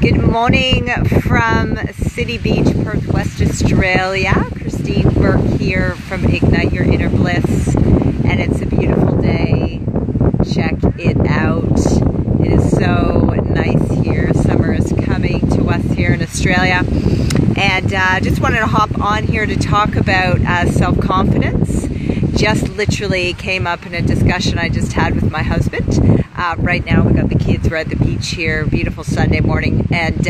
Good morning from City Beach, Perth, West Australia. Christine Burke here from Ignite Your Inner Bliss, and it's a beautiful day. Check it out. It is so nice here. Summer is coming to us here in Australia, and just wanted to hop on here to talk about self-confidence. Just literally came up in a discussion I just had with my husband. Right now we got the kids, we're at the beach here, beautiful Sunday morning, and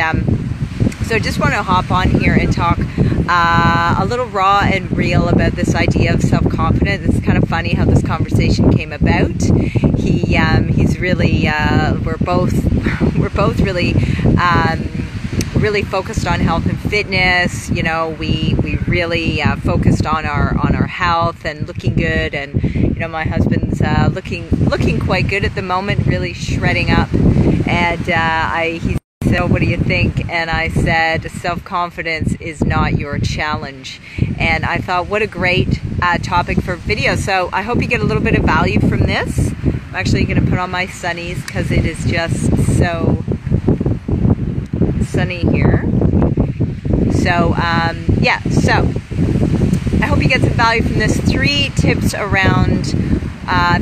so just want to hop on here and talk a little raw and real about this idea of self-confidence. It's kind of funny how this conversation came about. He's really we're both really really focused on health and fitness. You know, we really focused on our health and looking good, and you know, my husband's looking quite good at the moment, really shredding up. And he said, "Oh, what do you think?" And I said, "Self-confidence is not your challenge." And I thought, what a great topic for video. So I hope you get a little bit of value from this. I'm actually going to put on my sunnies because it is just so sunny here. So yeah, so I hope you get some value from this. 3 tips around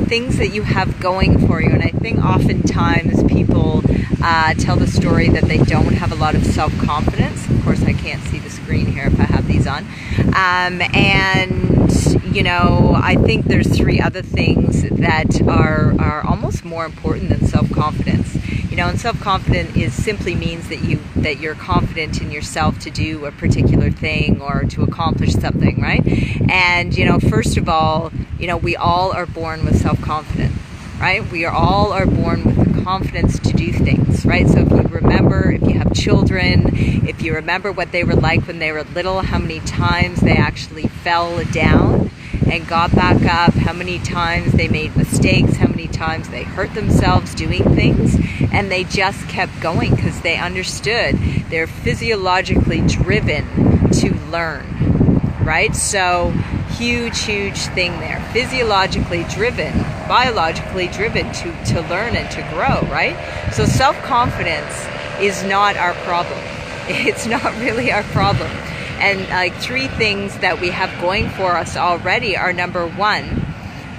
things that you have going for you. And I think oftentimes people tell the story that they don't have a lot of self-confidence. Of course, I can't see the screen here if I have these on. And you know, I think there's 3 other things that are almost more important than self-confidence. You know, and self-confident simply means that you're confident in yourself to do a particular thing or to accomplish something, right? And you know, first of all, you know, we all are born with self-confidence, right? We all are born with the confidence to do things, right? So if you remember, if you have children, if you remember what they were like when they were little, how many times they actually fell down and got back up, how many times they made mistakes, how many times they hurt themselves doing things, and they just kept going because they understood they're physiologically driven to learn, right? So huge thing there. Physiologically driven, biologically driven to learn and to grow, right? So self-confidence is not our problem. It's not really our problem. And like 3 things that we have going for us already are, number 1,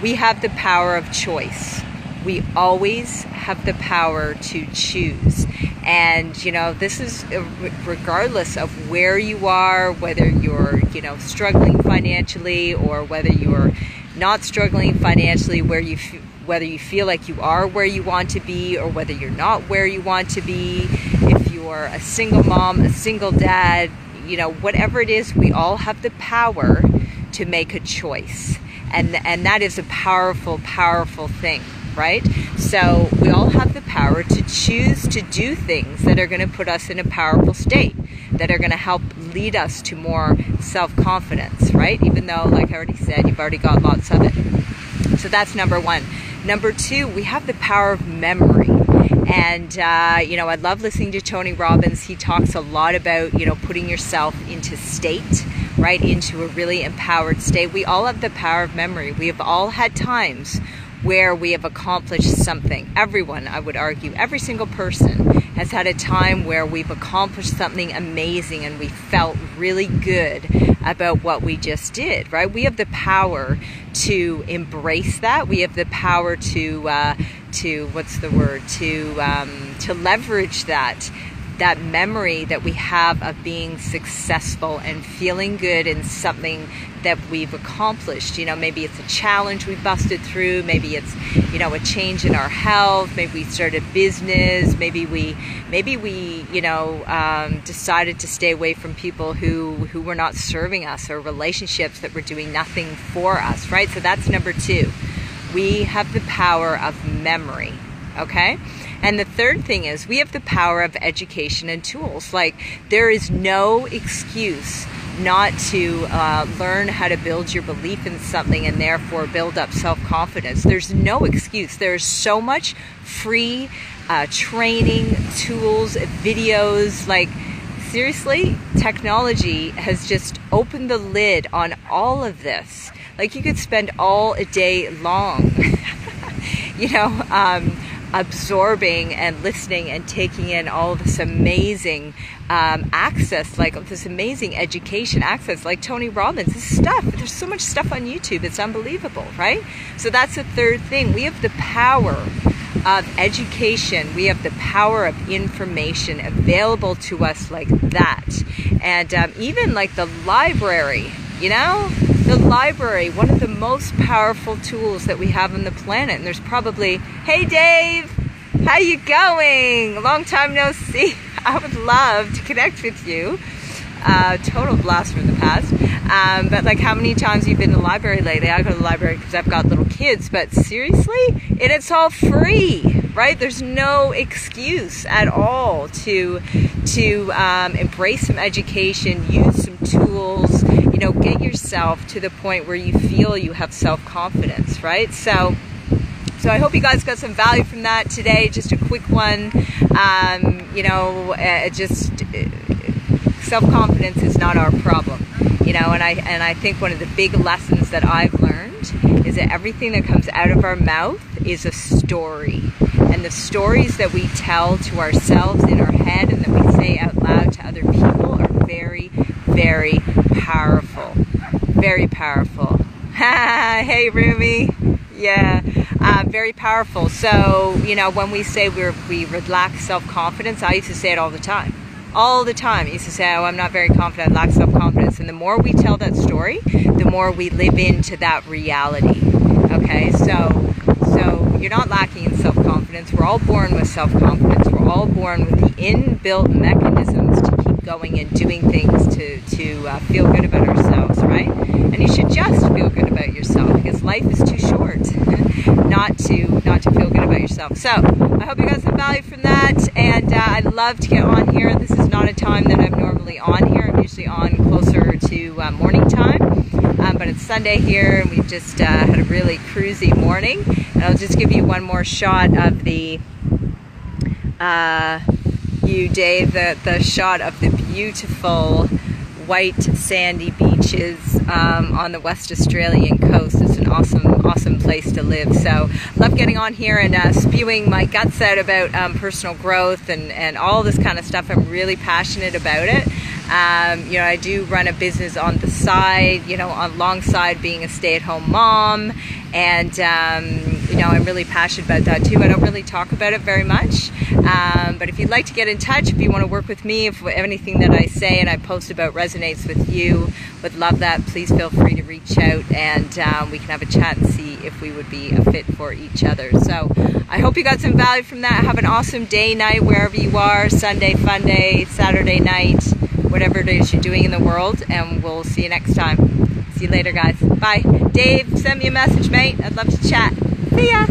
we have the power of choice. We always have the power to choose. And you know, this is regardless of where you are, whether you're, you know, struggling financially or whether you're not struggling financially, whether you feel like you are where you want to be or whether you're not where you want to be, if you're a single mom, a single dad, you know, whatever it is, we all have the power to make a choice. And that is a powerful thing, right? So we all have the power to choose to do things that are going to put us in a powerful state, that are going to help lead us to more self-confidence, right? Even though, like I already said, you've already got lots of it. So that's number 1. Number 2, we have the power of memory. And, you know, I love listening to Tony Robbins. He talks a lot about, you know, putting yourself into state, right? Into a really empowered state. We all have the power of memory. We have all had times where we have accomplished something. Everyone, I would argue, every single person has had a time where we've accomplished something amazing and we felt really good about what we just did, right? We have the power to embrace that. We have the power to leverage that memory that we have of being successful and feeling good in something that we've accomplished. You know, maybe it's a challenge we busted through, maybe it's, you know, a change in our health, maybe we started a business, maybe we you know, decided to stay away from people who were not serving us, or relationships that were doing nothing for us, right? So that's number 2. We have the power of memory, okay? And the 3rd thing is we have the power of education and tools. Like, there is no excuse not to learn how to build your belief in something and therefore build up self-confidence. There's no excuse. There's so much free training, tools, videos. Like, seriously, technology has just opened the lid on all of this. Like, you could spend all a day long, you know, absorbing and listening and taking in all this amazing access, like this amazing education access, like Tony Robbins. This stuff, there's so much stuff on YouTube, it's unbelievable, right? So that's the third thing. We have the power of education, we have the power of information available to us like that. And even like the library, you know, the library, one of the most powerful tools that we have on the planet. And there's probably, hey Dave, how you going? Long time no see. I would love to connect with you. Total blast from the past. But like, how many times you've been to the library lately? I go to the library because I've got little kids, but seriously, and it's all free, right? There's no excuse at all to embrace some education, use some tools, you know, get yourself to the point where you feel you have self-confidence, right? So I hope you guys got some value from that today. Just a quick one. You know, self-confidence is not our problem, you know, and I think one of the big lessons that I've learned is that everything that comes out of our mouth is a story, and the stories that we tell to ourselves in our head and that we say out loud to other people are very, very powerful. Very powerful. Hey Rumi. Yeah, very powerful. So, you know, when we say we lack self-confidence, I used to say it all the time. All the time. I used to say, oh, I'm not very confident, I lack self-confidence. And the more we tell that story, the more we live into that reality. Okay, so you're not lacking in self-confidence. We're all born with self-confidence. We're all born with the inbuilt mechanisms to keep going and doing things to feel good about ourselves, right? And you should just feel good about yourself, because life is too short not to feel good about yourself. So I hope you got some value from that, and I'd love to get on here. This is not a time that I'm normally on here. I'm usually on closer to morning time, but it's Sunday here, and we've just had a really cruisy morning. And I'll just give you one more shot of the you, Dave, the shot of the beautiful white sandy beaches on the West Australian coast. It's an awesome place to live. So love getting on here and spewing my guts out about personal growth and all this kind of stuff. I'm really passionate about it. You know, I do run a business on the side, you know, alongside being a stay-at-home mom, and you know, I'm really passionate about that too. I don't really talk about it very much, but if you'd like to get in touch, if you want to work with me, if anything that I say and I post about resonates with you, would love that. Please feel free to reach out, and we can have a chat and see if we would be a fit for each other. So I hope you got some value from that. Have an awesome day, night, wherever you are. Sunday, fun day, Saturday night, whatever it is you're doing in the world, and we'll see you next time. See you later, guys. Bye. Dave, send me a message, mate. I'd love to chat. See ya.